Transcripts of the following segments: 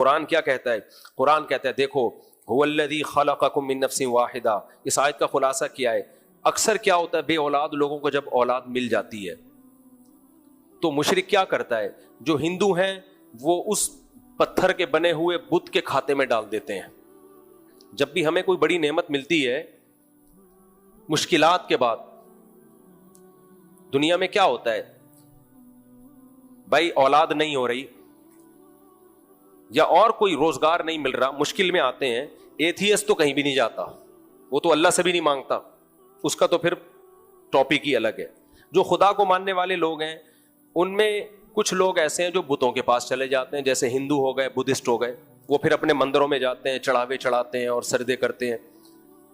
قرآن کیا کہتا ہے؟ قرآن کہتا ہے دیکھو هو الذی خلقکم من نفس واحدہ. اس آیت کا خلاصہ کیا ہے؟ اکثر کیا ہوتا ہے بے اولاد لوگوں کو جب اولاد مل جاتی ہے تو مشرک کیا کرتا ہے؟ جو ہندو ہیں وہ اس پتھر کے بنے ہوئے بت کے کھاتے میں ڈال دیتے ہیں. جب بھی ہمیں کوئی بڑی نعمت ملتی ہے مشکلات کے بعد، دنیا میں کیا ہوتا ہے بھائی، اولاد نہیں ہو رہی یا اور کوئی روزگار نہیں مل رہا، مشکل میں آتے ہیں. ایتھیسٹ تو کہیں بھی نہیں جاتا، وہ تو اللہ سے بھی نہیں مانگتا، اس کا تو پھر ٹاپک ہی الگ ہے. جو خدا کو ماننے والے لوگ ہیں ان میں کچھ لوگ ایسے ہیں جو بتوں کے پاس چلے جاتے ہیں، جیسے ہندو ہو گئے، بدھسٹ ہو گئے، وہ پھر اپنے مندروں میں جاتے ہیں، چڑھاوے چڑھاتے ہیں اور سجدے کرتے ہیں.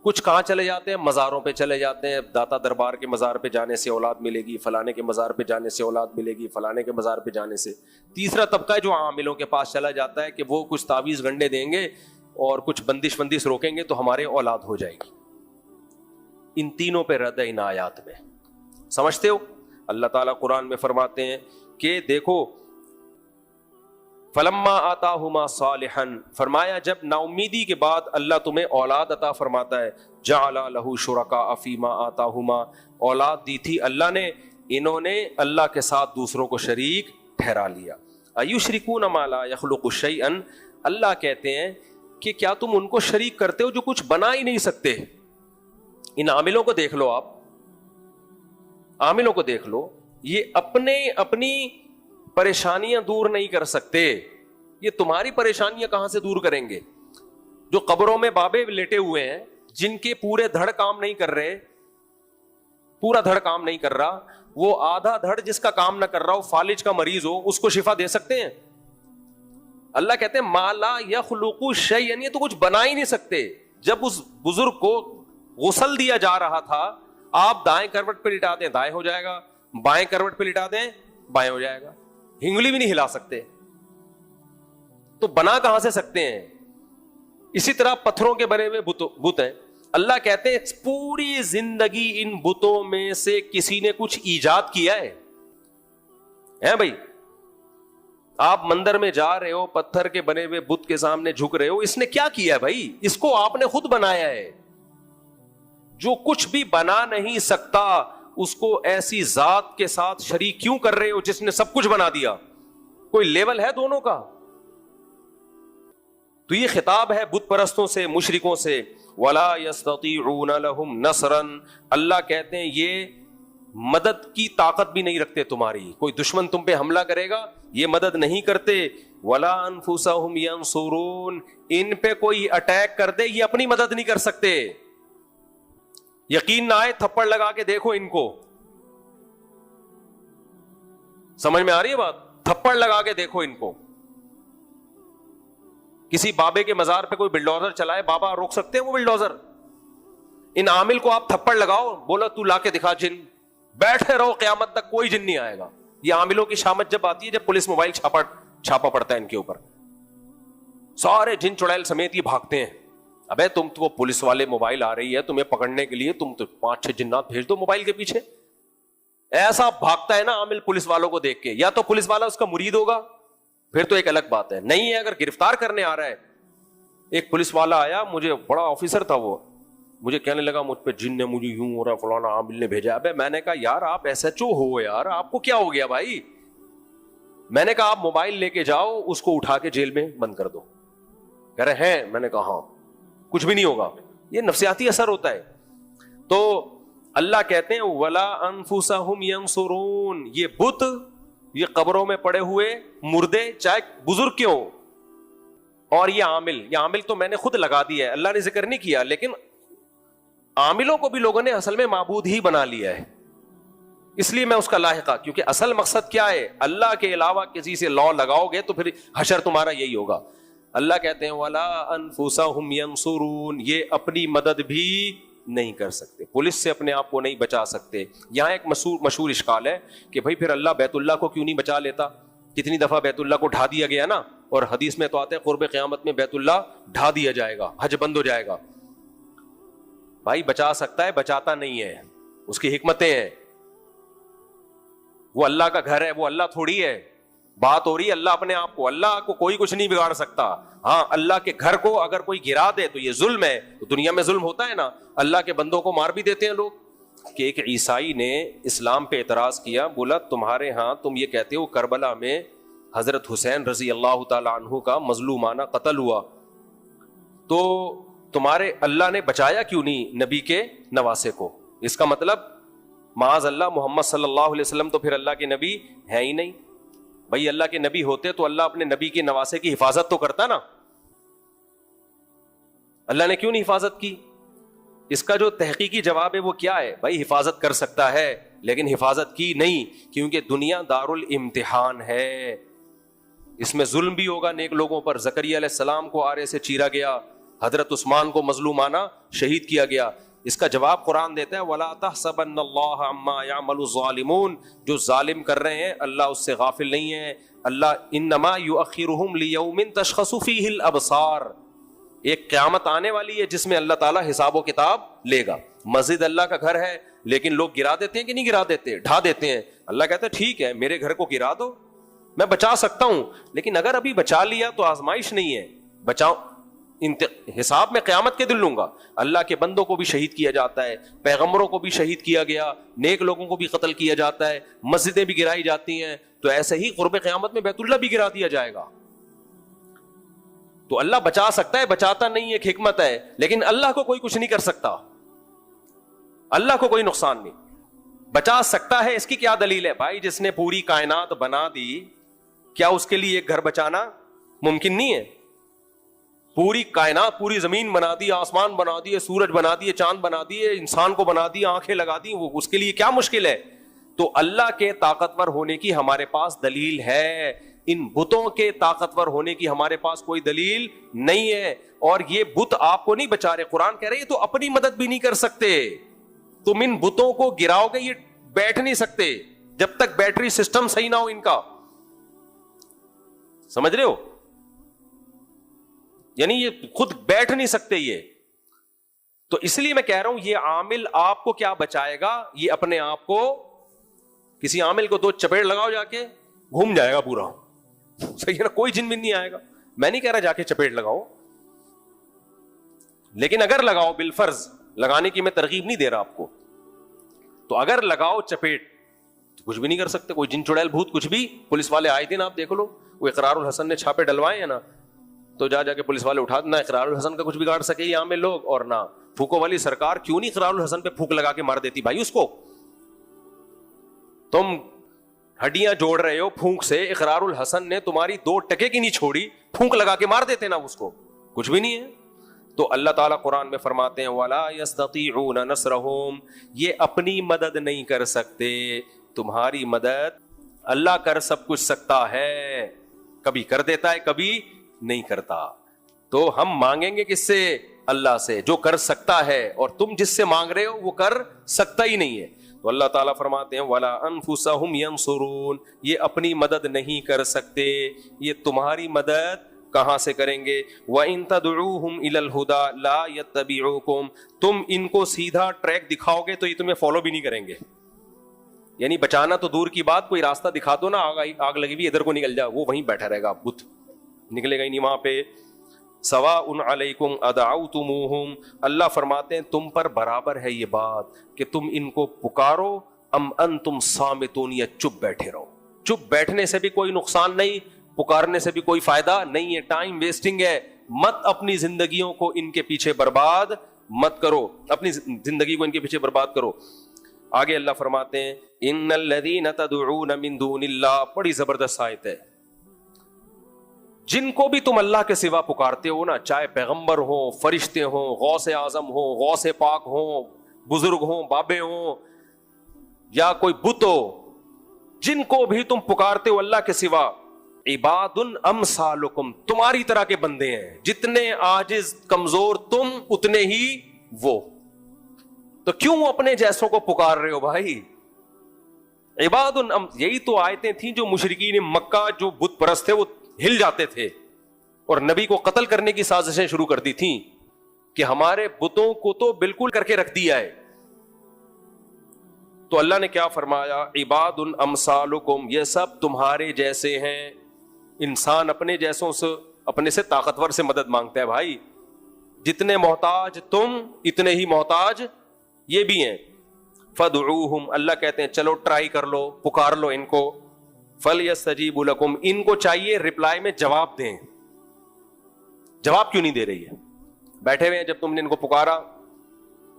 کچھ کہاں چلے جاتے ہیں؟ مزاروں پہ چلے جاتے ہیں، داتا دربار کے مزار پہ جانے سے اولاد ملے گی، فلانے کے مزار پہ جانے سے اولاد ملے گی، فلانے کے مزار پہ جانے سے. تیسرا طبقہ ہے جو عاملوں کے پاس چلا جاتا ہے کہ وہ کچھ تعویذ گنڈے دیں گے اور کچھ بندش روکیں گے تو ہمارے اولاد ہو جائے گی. ان تینوں پہ رد ہے ان آیات میں. سمجھتے ہو؟ اللہ تعالیٰ قرآن میں فرماتے ہیں کہ دیکھو فلما آتاہما صالحا، فرمایا جب نا امیدی کے بعد اللہ تمہیں اولاد عطا فرماتا ہے، جعل لہ شرکاء فیما آتاہما، اولاد دی تھی اللہ نے، انہوں نے اللہ کے ساتھ دوسروں کو شریک ٹھہرا لیا. ایشرکون ما لا یخلق شیئا، اللہ کہتے ہیں کہ کیا تم ان کو شریک کرتے ہو جو کچھ بنا ہی نہیں سکتے. ان عاملوں کو دیکھ لو، آپ عاملوں کو دیکھ لو، یہ اپنی پریشانیاں دور نہیں کر سکتے، یہ تمہاری پریشانیاں کہاں سے دور کریں گے؟ جو قبروں میں بابے لیٹے ہوئے ہیں، جن کے پورے دھڑ کام نہیں کر رہے، پورا دھڑ کام نہیں کر رہا، وہ آدھا دھڑ جس کا کام نہ کر رہا ہو، فالج کا مریض ہو، اس کو شفا دے سکتے ہیں؟ اللہ کہتے ہیں ما لا یخلق شیئا، یہ تو کچھ بنا ہی نہیں سکتے. جب اس بزرگ کو غسل دیا جا رہا تھا، آپ دائیں کروٹ پہ لٹا دیں دائیں ہو جائے گا، بائیں کروٹ پہ لٹا دیں بائیں ہو جائے گا، ہنگلی بھی نہیں ہلا سکتے، تو بنا کہاں سے سکتے ہیں؟ اسی طرح پتھروں کے بنے ہوئے بت ہیں. اللہ کہتے ہیں پوری زندگی ان بتوں میں سے کسی نے کچھ ایجاد کیا ہے بھائی؟ آپ مندر میں جا رہے ہو، پتھر کے بنے ہوئے بت کے سامنے جھک رہے ہو، اس نے کیا کیا ہے بھائی؟ اس کو آپ نے خود بنایا ہے. جو کچھ بھی بنا نہیں سکتا اس کو ایسی ذات کے ساتھ شریک کیوں کر رہے ہو جس نے سب کچھ بنا دیا؟ کوئی لیول ہے دونوں کا؟ تو یہ خطاب ہے بت پرستوں سے، مشرکوں سے. وَلَا يَسْتَطِيعُونَ لَهُمْ نَصْرًا، اللہ کہتے ہیں یہ مدد کی طاقت بھی نہیں رکھتے تمہاری. کوئی دشمن تم پہ حملہ کرے گا یہ مدد نہیں کرتے. وَلَا أَنفُسَهُمْ يَنصُرُونَ، ان پہ کوئی اٹیک کر دے یہ اپنی مدد نہیں کر سکتے. یقین نہ آئے تھپڑ لگا کے دیکھو ان کو، سمجھ میں آ رہی ہے بات؟ تھپڑ لگا کے دیکھو ان کو. کسی بابے کے مزار پہ کوئی بلڈوزر چلائے، بابا روک سکتے ہیں وہ بلڈوزر؟ ان عامل کو آپ تھپڑ لگاؤ، بولا تو لا کے دکھا جن، بیٹھے رہو قیامت تک کوئی جن نہیں آئے گا. یہ عاملوں کی شامت جب آتی ہے جب پولیس موبائل چھاپا پڑتا ہے ان کے اوپر، سارے جن چڑیل سمیت یہ بھاگتے ہیں. ابے تم تو پولیس والے موبائل آ رہی ہے تمہیں پکڑنے کے لیے، تم تو 5-6 جنات بھیج دو موبائل کے پیچھے. ایسا بھاگتا ہے نا عامل پولیس والوں کو دیکھ کے. یا تو پولیس والا اس کا مرید ہوگا پھر تو ایک الگ بات ہے، نہیں ہے اگر گرفتار کرنے آ رہا ہے. ایک پولیس والا آیا، مجھے بڑا آفیسر تھا وہ، مجھے کہنے لگا مجھ پہ جن نے مجھے یوں ہو رہا فلانا عامل نے بھیجا. ابے میں نے کہا یار آپ ایس ایچ او ہو یار، آپ کو کیا ہو گیا بھائی؟ میں نے کہا آپ موبائل لے کے جاؤ، اس کو اٹھا کے جیل میں بند کر دو. کہہ رہے ہیں، میں نے کہا ہاں، کچھ بھی نہیں ہوگا. یہ نفسیاتی اثر ہوتا ہے. تو اللہ کہتے ہیں وَلَا أَنفُسَهُمْ يَنصُرُونَ، یہ بت، یہ قبروں میں پڑے ہوئے مردے چاہے بزرگ کیوں، اور یہ عامل تو میں نے خود لگا دیا ہے، اللہ نے ذکر نہیں کیا، لیکن عاملوں کو بھی لوگوں نے اصل میں معبود ہی بنا لیا ہے. اس لیے میں اس کا لاحقہ، کیونکہ اصل مقصد کیا ہے؟ اللہ کے علاوہ کسی سے لا لگاؤ گے تو پھر حشر تمہارا یہی ہوگا. اللہ کہتے ہیں وَلَا أَنفُسَهُمْ يَنصُرُونَ، یہ اپنی مدد بھی نہیں کر سکتے، پولیس سے اپنے آپ کو نہیں بچا سکتے. یہاں ایک مشہور اشکال ہے کہ بھائی پھر اللہ بیت اللہ کو کیوں نہیں بچا لیتا؟ کتنی دفعہ بیت اللہ کو ڈھا دیا گیا نا، اور حدیث میں تو آتے ہیں قرب قیامت میں بیت اللہ ڈھا دیا جائے گا، حج بند ہو جائے گا. بھائی بچا سکتا ہے، بچاتا نہیں ہے، اس کی حکمتیں ہیں. وہ اللہ کا گھر ہے، وہ اللہ تھوڑی ہے. بات ہو رہی ہے اللہ اپنے آپ کو، اللہ کو کوئی کچھ نہیں بگاڑ سکتا. ہاں اللہ کے گھر کو اگر کوئی گرا دے تو یہ ظلم ہے. تو دنیا میں ظلم ہوتا ہے نا, اللہ کے بندوں کو مار بھی دیتے ہیں لوگ. کہ ایک عیسائی نے اسلام پہ اعتراض کیا, بولا تمہارے ہاں تم یہ کہتے ہو کربلا میں حضرت حسین رضی اللہ تعالی عنہ کا مظلومانہ قتل ہوا, تو تمہارے اللہ نے بچایا کیوں نہیں نبی کے نواسے کو؟ اس کا مطلب معاذ اللہ محمد صلی اللہ علیہ وسلم تو پھر اللہ کے نبی ہے ہی نہیں. بھائی اللہ کے نبی ہوتے تو اللہ اپنے نبی کے نواسے کی حفاظت تو کرتا نا, اللہ نے کیوں نہیں حفاظت کی؟ اس کا جو تحقیقی جواب ہے وہ کیا ہے؟ بھائی حفاظت کر سکتا ہے لیکن حفاظت کی نہیں, کیونکہ دنیا دار الامتحان ہے, اس میں ظلم بھی ہوگا نیک لوگوں پر. زکریا علیہ السلام کو آرے سے چیرا گیا, حضرت عثمان کو مظلومانہ شہید کیا گیا. اس کا جواب قرآن دیتا ہے وَلَا تَحْسَبَنَّ اللَّهَ عَمَّا يَعْمَلُ الظَّالِمُونَ, جو ظالم کر رہے ہیں اللہ اس سے غافل نہیں ہے. اللہ انما يُؤَخِّرُهُمْ لِيَوْمٍ تَشْخَصُ فِيهِ الْأَبْصَارُ, ایک قیامت آنے والی ہے جس میں اللہ تعالیٰ حساب و کتاب لے گا. مسجد اللہ کا گھر ہے لیکن لوگ گرا دیتے ہیں کہ نہیں گرا دیتے, ڈھا دیتے ہیں. اللہ کہتا ہے ٹھیک ہے میرے گھر کو گرا دو, میں بچا سکتا ہوں, لیکن اگر ابھی بچا لیا تو آزمائش نہیں ہے, بچاؤ حساب میں قیامت کے دن لوں گا. اللہ کے بندوں کو بھی شہید کیا جاتا ہے, پیغمبروں کو بھی شہید کیا گیا, نیک لوگوں کو بھی قتل کیا جاتا ہے, مسجدیں بھی گرائی جاتی ہیں, تو ایسے ہی قرب قیامت میں بیت اللہ بھی گرا دیا جائے گا. تو اللہ بچا سکتا ہے, بچاتا نہیں, ایک حکمت ہے, لیکن اللہ کو کوئی کچھ نہیں کر سکتا, اللہ کو کوئی نقصان نہیں. بچا سکتا ہے اس کی کیا دلیل ہے؟ بھائی جس نے پوری کائنات بنا دی, کیا اس کے لیے ایک گھر بچانا ممکن نہیں ہے؟ پوری کائنات, پوری زمین بنا دی, آسمان بنا دیے, سورج بنا دیے, چاند بنا دیے, انسان کو بنا دیا, آنکھیں لگا دی, وہ اس کے لیے کیا مشکل ہے؟ تو اللہ کے طاقتور ہونے کی ہمارے پاس دلیل ہے, ان بتوں کے طاقتور ہونے کی ہمارے پاس کوئی دلیل نہیں ہے. اور یہ بت آپ کو نہیں بچا رہے, قرآن کہہ رہے یہ تو اپنی مدد بھی نہیں کر سکتے. تم ان بتوں کو گراؤ گے, یہ بیٹھ نہیں سکتے جب تک بیٹری سسٹم صحیح نہ ہو ان کا, سمجھ رہے ہو؟ یعنی یہ خود بیٹھ نہیں سکتے یہ. تو اس لیے میں کہہ رہا ہوں یہ عامل آپ کو کیا بچائے گا؟ یہ اپنے آپ کو, کسی عامل کو 2 چپیڑ لگاؤ جا کے, گھوم جائے گا پورا, صحیح ہے نا, کوئی جن بھی نہیں آئے گا. میں نہیں کہہ رہا جا کے چپیڑ لگاؤ, لیکن اگر لگاؤ بالفرض, لگانے کی میں ترغیب نہیں دے رہا آپ کو, تو اگر لگاؤ چپیٹ تو کچھ بھی نہیں کر سکتے. کوئی جن چڑیل بھوت کچھ بھی, پولیس والے آئے تھے نا, آپ دیکھ لو, وہ اقرار الحسن نے چھاپے ڈلوائے ہیں نا, تو جا کے پولیس والے اٹھا, نہ اقرار الحسن کا کچھ بگاڑ سکے یہ عامل لوگ, اور نہ پھوکو والی سرکار کیوں نہیں اقرار الحسن پہ پھوک لگا کے مار دیتی بھائی اس کو. تم ہڈیاں جوڑ رہے ہو پھونک سے, اقرار الحسن نے تمہاری 2 ٹکے کی نہیں چھوڑی, پھونک لگا کے مار دیتے نا اس کو, کچھ بھی نہیں ہے. تو اللہ تعالیٰ قرآن میں فرماتے ہیں وَلَا يَسْتَطِيعُونَ نَصْرَهُمْ, یہ اپنی مدد نہیں کر سکتے, تمہاری مدد اللہ کر سب کچھ سکتا ہے, کبھی کر دیتا ہے کبھی نہیں کرتا. تو ہم مانگیں گے کس سے؟ اللہ سے, جو کر سکتا ہے, اور تم جس سے مانگ رہے ہو وہ کر سکتا ہی نہیں ہے. تو اللہ تعالیٰ فرماتے ہیں وَلَا أَنفُسَهُمْ يَنصُرُونَ, یہ اپنی مدد نہیں کر سکتے, یہ تمہاری مدد کہاں سے کریں گے؟ وَإِن تَدْعُوهُمْ إِلَى الْهُدَى لَا يَتَّبِعُوكُمْ, تم ان کو سیدھا ٹریک دکھاؤ گے تو یہ تمہیں فالو بھی نہیں کریں گے. یعنی بچانا تو دور کی بات, کوئی راستہ دکھا دو نا, آگ لگی ہوئی ادھر کو نکل جا, وہ وہیں بیٹھا رہے گا, بت نکلے گا ہی نہیں وہاں پہ. سواء علیکم ادعوتموہم, اللہ فرماتے ہیں تم پر برابر ہے یہ بات کہ تم ان کو پکارو ام انتم صامتون, یا چپ بیٹھے رہو. چپ بیٹھنے سے بھی کوئی نقصان نہیں, پکارنے سے بھی کوئی فائدہ نہیں ہے, ٹائم ویسٹنگ ہے. مت اپنی زندگیوں کو ان کے پیچھے برباد مت کرو, اپنی زندگی کو ان کے پیچھے برباد کرو. آگے اللہ فرماتے ہیں ان الذین تدعون من دون اللہ, بڑی زبردست آیت ہے. جن کو بھی تم اللہ کے سوا پکارتے ہو نا, چاہے پیغمبر ہو, فرشتے ہوں, غوث اعظم ہو, غوث پاک ہوں, بزرگ ہوں, بابے ہوں, یا کوئی بت ہو, جن کو بھی تم پکارتے ہو اللہ کے سوا, عباد امثالکم, تمہاری طرح کے بندے ہیں, جتنے عاجز کمزور تم اتنے ہی وہ. تو کیوں اپنے جیسوں کو پکار رہے ہو بھائی؟ عباد یہی تو آیتیں تھیں جو مشرکین مکہ جو بت پرست تھے وہ ہل جاتے تھے اور نبی کو قتل کرنے کی سازشیں شروع کر دی تھیں کہ ہمارے بتوں کو تو بالکل کر کے رکھ دیا ہے. تو اللہ نے کیا فرمایا؟ عباد امثالکم، یہ سب تمہارے جیسے ہیں. انسان اپنے جیسوں سے، اپنے سے طاقتور سے مدد مانگتا ہے بھائی. جتنے محتاج تم اتنے ہی محتاج یہ بھی ہیں. فادعوہم، اللہ کہتے ہیں چلو ٹرائی کر لو، پکار لو ان کو. فلیستجیبوا لکم، ان کو چاہیے رپلائی میں جواب دیں. جواب کیوں نہیں دے رہی ہے؟ بیٹھے ہوئے ہیں، جب تم نے ان کو پکارا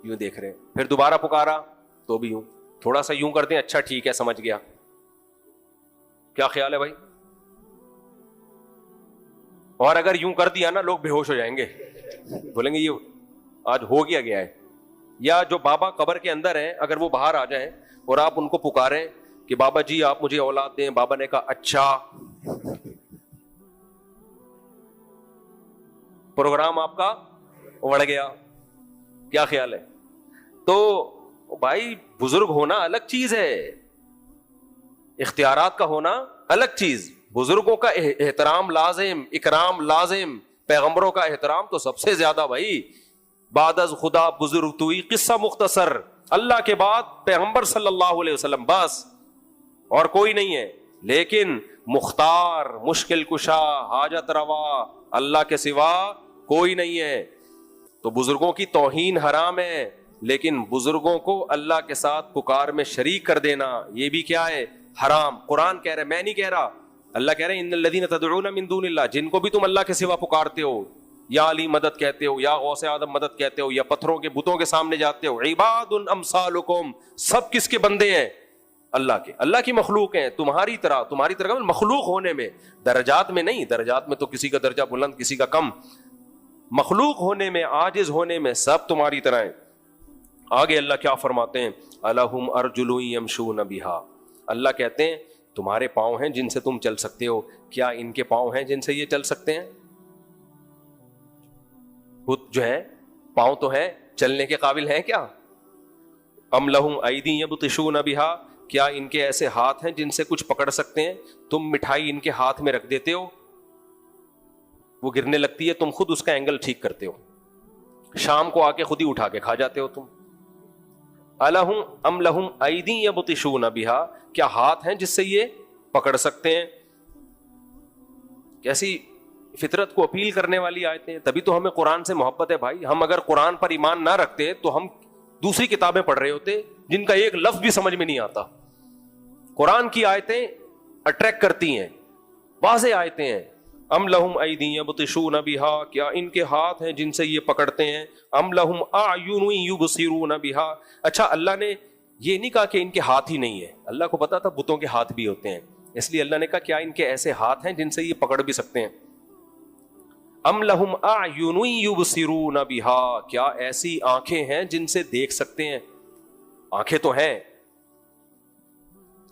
یوں دیکھ رہے ہیں، پھر دوبارہ پکارا تو بھی یوں، تھوڑا سا یوں کرتے ہیں، اچھا ٹھیک ہے سمجھ گیا. کیا خیال ہے بھائی؟ اور اگر یوں کر دیا نا، لوگ بے ہوش ہو جائیں گے، بولیں گے یہ آج ہو گیا ہے. یا جو بابا قبر کے اندر ہیں، اگر وہ باہر آ جائیں اور آپ ان کو پکاریں کہ بابا جی آپ مجھے اولاد دیں، بابا نے کہا اچھا، پروگرام آپ کا اڑ گیا. کیا خیال ہے؟ تو بھائی بزرگ ہونا الگ چیز ہے، اختیارات کا ہونا الگ چیز. بزرگوں کا احترام لازم، اکرام لازم، پیغمبروں کا احترام تو سب سے زیادہ بھائی. بعد از خدا بزرگ توئی، قصہ مختصر، اللہ کے بعد پیغمبر صلی اللہ علیہ وسلم بس، اور کوئی نہیں ہے. لیکن مختار، مشکل کشا، حاجت روا اللہ کے سوا کوئی نہیں ہے. تو بزرگوں کی توہین حرام ہے، لیکن بزرگوں کو اللہ کے ساتھ پکار میں شریک کر دینا یہ بھی کیا ہے؟ حرام. قرآن کہہ رہے، میں نہیں کہہ رہا، اللہ کہہ رہے ہیں ان الذین تدعون من دون اللہ، جن کو بھی تم اللہ کے سوا پکارتے ہو، یا علی مدد کہتے ہو، یا غوث اعظم مدد کہتے ہو، یا پتھروں کے بتوں کے سامنے جاتے ہو، عباد امثالکم، سب کس کے بندے ہیں؟ اللہ کے، اللہ کی مخلوق ہیں. تمہاری طرح مخلوق ہونے میں، درجات میں نہیں، درجات میں تو کسی کا درجہ بلند کسی کا کم، مخلوق ہونے میں، عاجز ہونے میں سب تمہاری طرح ہیں. آگے اللہ کیا فرماتے ہیں؟ الہم ارجل یمشون بہا، اللہ کہتے ہیں تمہارے پاؤں ہیں جن سے تم چل سکتے ہو، کیا ان کے پاؤں ہیں جن سے یہ چل سکتے ہیں؟ بت جو ہے پاؤں تو ہیں، چلنے کے قابل ہیں کیا؟ ام لہم ایدی یبطشون بہا، کیا ان کے ایسے ہاتھ ہیں جن سے کچھ پکڑ سکتے ہیں؟ تم مٹھائی ان کے ہاتھ میں رکھ دیتے ہو، وہ گرنے لگتی ہے، تم خود اس کا اینگل ٹھیک کرتے ہو، شام کو آ کے خود ہی اٹھا کے کھا جاتے ہو تم. الہم ام لہم ایدی یبطشون بہا، کیا ہاتھ ہیں جس سے یہ پکڑ سکتے ہیں؟ کیسی فطرت کو اپیل کرنے والی آیتیں ہیں. تبھی تو ہمیں قرآن سے محبت ہے بھائی. ہم اگر قرآن پر ایمان نہ رکھتے تو ہم دوسری کتابیں پڑھ رہے ہوتے جن کا ایک لفظ بھی سمجھ میں نہیں آتا. قرآن کی آیتیں اٹریکٹ کرتی ہیں، واضح آیتیں ہیں. ام لہم ایدی یبطشون بہا، کیا ان کے ہاتھ ہیں جن سے یہ پکڑتے ہیں؟ ام لہم اعین یبصرون بہا، اچھا اللہ نے یہ نہیں کہا کہ ان کے ہاتھ ہی نہیں ہے، اللہ کو پتا تھا بتوں کے ہاتھ بھی ہوتے ہیں، اس لیے اللہ نے کہا کیا ان کے ایسے ہاتھ ہیں جن سے یہ پکڑ بھی سکتے ہیں؟ ام لہم اعین یبصرون بہا، کیا ایسی آنکھیں ہیں جن سے دیکھ سکتے ہیں؟ آنکھیں تو ہیں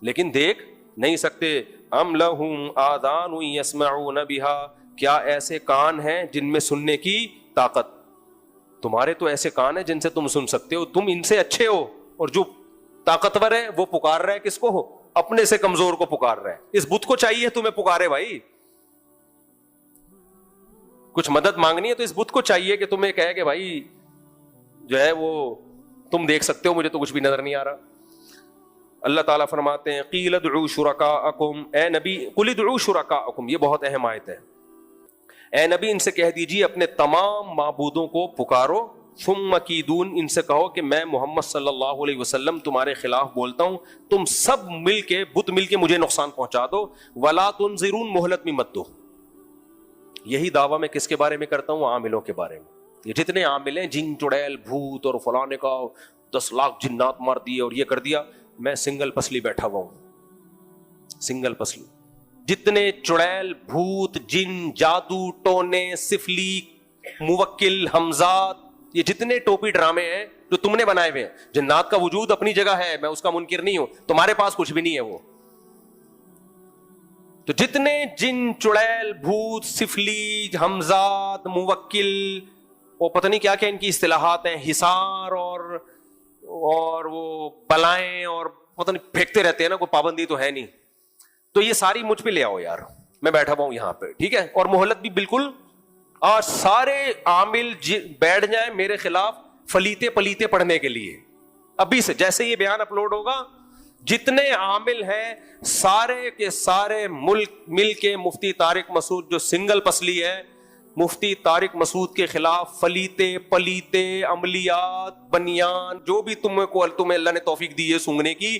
لیکن دیکھ نہیں سکتے. ام لہم آذان یسمعون بہا، کیا ایسے کان ہیں جن میں سننے کی طاقت؟ تمہارے تو ایسے کان ہیں جن سے تم سن سکتے ہو، تم ان سے اچھے ہو. اور جو طاقتور ہے وہ پکار رہا ہے کس کو؟ اپنے سے کمزور کو پکار رہا ہے. اس بت کو چاہیے تمہیں پکارے بھائی. کچھ مدد مانگنی ہے تو اس بت کو چاہیے کہ تمہیں کہے کہ بھائی جو ہے وہ تم دیکھ سکتے ہو، مجھے تو کچھ بھی نظر نہیں آ رہا. اللہ تعالیٰ فرماتے ہیں قیل ادعوا شرکاءکم، اے نبی قل ادعوا شرکاءکم، یہ بہت اہم آیت ہے. اے نبی ان سے کہہ دیجیے اپنے تمام معبودوں کو پکارو، ثم کیدون، ان سے کہو کہ میں محمد صلی اللہ علیہ وسلم تمہارے خلاف بولتا ہوں، تم سب مل کے بت مل کے مجھے نقصان پہنچا دو. ولا تنظرون، مہلت بھی مت دو. یہی دعویٰ میں کس کے بارے میں کرتا ہوں؟ عاملوں کے بارے میں. یہ جتنے عامل ہیں، جن چڑیل بھوت اور فلاں نے کا 10 لاکھ جنات مار دیے اور یہ کر دیا، میں سنگل پسلی بیٹھا ہوا ہوں، سنگل پسلی. جتنے چڑیل بھوت جن جادو ٹونے سفلی موکل حمزات، یہ جتنے ٹوپی ڈرامے ہیں جو تم نے بنائے ہوئے ہیں، جنات کا وجود اپنی جگہ ہے، میں اس کا منکر نہیں ہوں، تمہارے پاس کچھ بھی نہیں ہے وہ. تو جتنے جن چڑیل بھوت سفلی حمزات موکل، وہ پتہ نہیں کیا کیا ان کی اصطلاحات ہیں، حصار اور وہ بلائیں اور پتہ نہیں پھینکتے رہتے ہیں نا، کوئی پابندی تو ہے نہیں. تو یہ ساری مجھ پہ لے آؤ یار، میں بیٹھا ہوا ہوں یہاں پہ، ٹھیک ہے. اور مہلت بھی بالکل، اور سارے عامل بیٹھ جائیں میرے خلاف فلیتے پلیتے پڑھنے کے لیے. ابھی سے جیسے یہ بیان اپلوڈ ہوگا جتنے عامل ہیں سارے کے سارے ملک مل کے مفتی طارق مسعود جو سنگل پسلی ہے مفتی طارق مسعود کے خلاف فلیتے پلیتے عملیات بنیان جو بھی تمہیں اللہ نے توفیق دی ہے سونگنے کی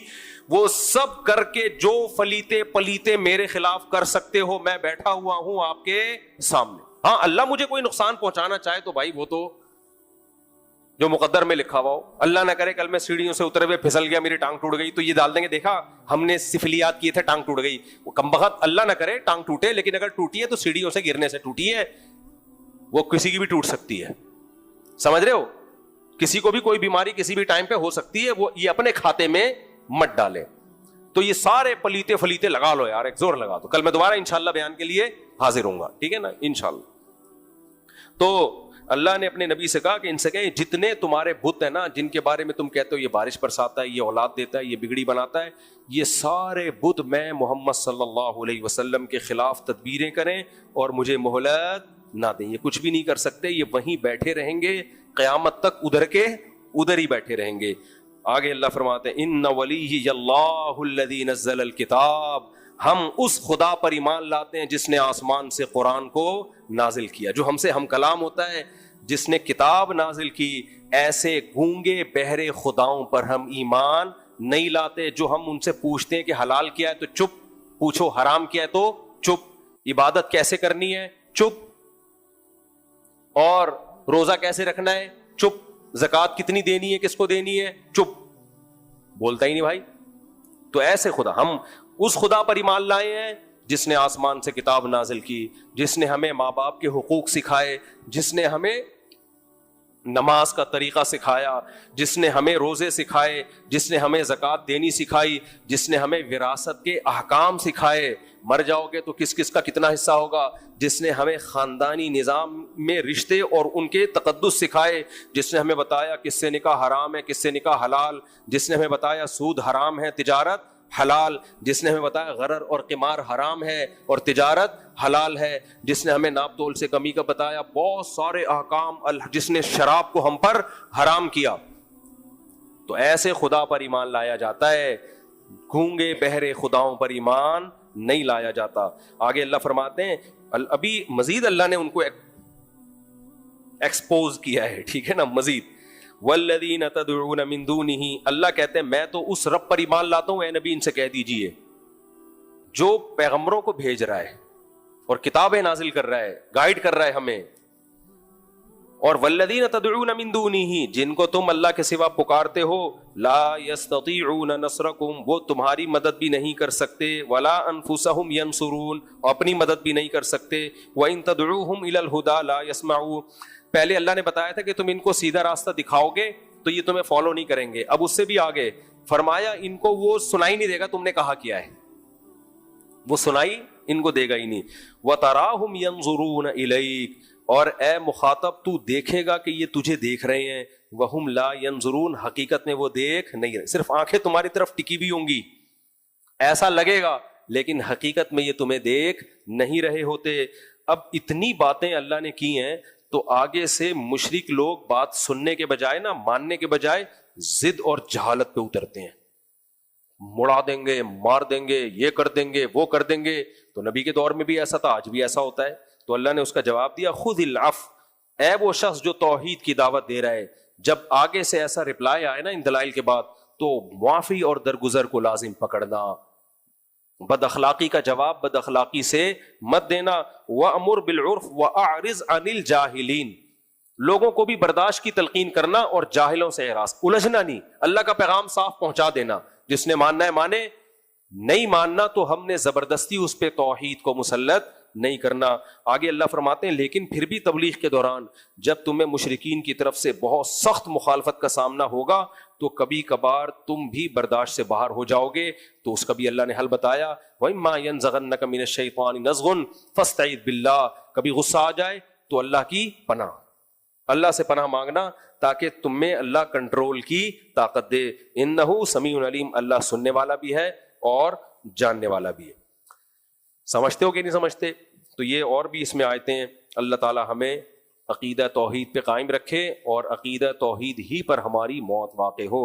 وہ سب کر کے جو فلیتے پلیتے میرے خلاف کر سکتے ہو میں بیٹھا ہوا ہوں آپ کے سامنے. ہاں اللہ مجھے کوئی نقصان پہنچانا چاہے تو بھائی وہ تو جو مقدر میں لکھا ہوا ہو. اللہ نہ کرے کل میں سیڑھیوں سے اترے ہوئے پھسل گیا میری ٹانگ ٹوٹ گئی تو یہ ڈال دیں گے دیکھا ہم نے سفلیات کیے تھے ٹانگ ٹوٹ گئی. وہ کمبخت اللہ نہ کرے ٹانگ ٹوٹے لیکن اگر ٹوٹی ہے تو سیڑھیوں سے گرنے سے ٹوٹی ہے, وہ کسی کی بھی ٹوٹ سکتی ہے. سمجھ رہے ہو, کسی کو بھی کوئی بیماری کسی بھی ٹائم پہ ہو سکتی ہے, وہ یہ اپنے کھاتے میں مت ڈالے. تو یہ سارے پلیتے فلیتے لگا لو یار, ایک زور لگا دو. کل میں دوبارہ انشاءاللہ بیان کے لیے حاضر ہوں گا, ٹھیک ہے نا انشاءاللہ. تو اللہ نے اپنے نبی سے کہا کہ ان سے کہیں جتنے تمہارے بت ہیں نا جن کے بارے میں تم کہتے ہو یہ بارش برساتا ہے, یہ اولاد دیتا ہے, یہ بگڑی بناتا ہے, یہ سارے بت میں محمد صلی اللہ علیہ وسلم کے خلاف تدبیریں کریں اور مجھے مہلت نہ دیں. یہ کچھ بھی نہیں کر سکتے, یہ وہیں بیٹھے رہیں گے قیامت تک, ادھر کے ادھر ہی بیٹھے رہیں گے. آگے اللہ فرماتے ہیں ان ولی اللہ الذی نزل الکتاب, ہم اس خدا پر ایمان لاتے ہیں جس نے آسمان سے قرآن کو نازل کیا, جو ہم سے ہم کلام ہوتا ہے, جس نے کتاب نازل کی. ایسے گونگے بہرے خداؤں پر ہم ایمان نہیں لاتے جو ہم ان سے پوچھتے ہیں کہ حلال کیا ہے تو چپ, پوچھو حرام کیا ہے تو چپ, عبادت کیسے کرنی ہے چپ, اور روزہ کیسے رکھنا ہے چپ, زکوٰۃ کتنی دینی ہے کس کو دینی ہے چپ, بولتا ہی نہیں بھائی. تو ایسے خدا, ہم اس خدا پر ایمان لائے ہیں جس نے آسمان سے کتاب نازل کی, جس نے ہمیں ماں باپ کے حقوق سکھائے, جس نے ہمیں نماز کا طریقہ سکھایا, جس نے ہمیں روزے سکھائے, جس نے ہمیں زکوٰۃ دینی سکھائی, جس نے ہمیں وراثت کے احکام سکھائے, مر جاؤ گے تو کس کس کا کتنا حصہ ہوگا, جس نے ہمیں خاندانی نظام میں رشتے اور ان کے تقدس سکھائے, جس نے ہمیں بتایا کس سے نکاح حرام ہے کس سے نکاح حلال, جس نے ہمیں بتایا سود حرام ہے تجارت حلال, جس نے ہمیں بتایا غرر اور قمار حرام ہے اور تجارت حلال ہے, جس نے ہمیں ناپ تول سے کمی کا بتایا, بہت سارے احکام, جس نے شراب کو ہم پر حرام کیا. تو ایسے خدا پر ایمان لایا جاتا ہے, گونگے بہرے خداؤں پر ایمان نہیں لایا جاتا. آگے اللہ فرماتے ہیں, ابھی مزید اللہ نے ان کو ایکسپوز کیا ہے, ٹھیک ہے نا, مزید والذین تدعون من دونہ, اللہ کہتے ہیں میں تو اس رب پر ایمان لاتا ہوں, اے نبی ان سے کہہ دیجئے جو پیغمبروں کو بھیج رہا ہے اور کتابیں نازل کر رہا ہے, گائیڈ کر رہا ہے ہمیں, اور والذین تدعون من دونہ, جن کو تم اللہ کے سوا پکارتے ہو, لا یستطیعون نصرکم, وہ تمہاری مدد بھی نہیں کر سکتے, ولا انفسہم ینصرون, اپنی مدد بھی نہیں کر سکتے, وان تدعوہم الی الہدی لا یسمعون. پہلے اللہ نے بتایا تھا کہ تم ان کو سیدھا راستہ دکھاؤ گے تو یہ تمہیں فالو نہیں کریں گے, اب اس سے بھی آگے فرمایا ان کو وہ سنائی نہیں دے گا تم نے کہا کیا ہے, وہ سنائی ان کو دے گا ہی نہیں. وَتَرَاهُمْ يَنْظُرُونَ إِلَيْكَ, اور اے مخاطب تو دیکھے گا کہ یہ تجھے دیکھ رہے ہیں, وَهُمْ لَا يَنْظُرُونَ, حقیقت میں وہ دیکھ نہیں رہے, صرف آنکھیں تمہاری طرف ٹکی بھی ہوں گی, ایسا لگے گا, لیکن حقیقت میں یہ تمہیں دیکھ نہیں رہے ہوتے. اب اتنی باتیں اللہ نے کی ہیں تو آگے سے مشرک لوگ بات سننے کے بجائے نا, ماننے کے بجائے ضد اور جہالت پہ اترتے ہیں, مڑا دیں گے, مار دیں گے, یہ کر دیں گے, وہ کر دیں گے. تو نبی کے دور میں بھی ایسا تھا, آج بھی ایسا ہوتا ہے. تو اللہ نے اس کا جواب دیا, خذ العفو, اے وہ شخص جو توحید کی دعوت دے رہا ہے, جب آگے سے ایسا رپلائی آئے نا ان دلائل کے بعد تو معافی اور درگزر کو لازم پکڑنا, بد اخلاقی کا جواب بد اخلاقی سے مت دینا. وَأْمُرْ بِالْعُرْفِ وَأَعْرِضْ عَنِ الْجَاهِلِينَ, لوگوں کو بھی برداشت کی تلقین کرنا اور جاہلوں سے اعراض, الجھنا نہیں, اللہ کا پیغام صاف پہنچا دینا, جس نے ماننا ہے مانے, نہیں ماننا تو ہم نے زبردستی اس پہ توحید کو مسلط نہیں کرنا. آگے اللہ فرماتے ہیں لیکن پھر بھی تبلیغ کے دوران جب تمہیں مشرکین کی طرف سے بہت سخت مخالفت کا سامنا ہوگا تو کبھی کبھار تم بھی برداشت سے باہر ہو جاؤ گے, تو اس کا بھی اللہ نے حل بتایا. وَإِمَّا يَنزَغَنَّكَ مِنَ الشَّيْطَانِ نَزْغٌ فَاسْتَعِذْ بِاللَّهِ, کبھی غصہ آ جائے تو اللہ کی پناہ, اللہ سے پناہ مانگنا تاکہ تم میں اللہ کنٹرول کی طاقت دے. انہ سمیع علیم, اللہ سننے والا بھی ہے اور جاننے والا بھی ہے. سمجھتے ہو کہ نہیں سمجھتے؟ تو یہ اور بھی اس میں آیتیں ہیں. اللہ تعالی ہمیں عقیدہ توحید پہ قائم رکھے اور عقیدہ توحید ہی پر ہماری موت واقع ہو.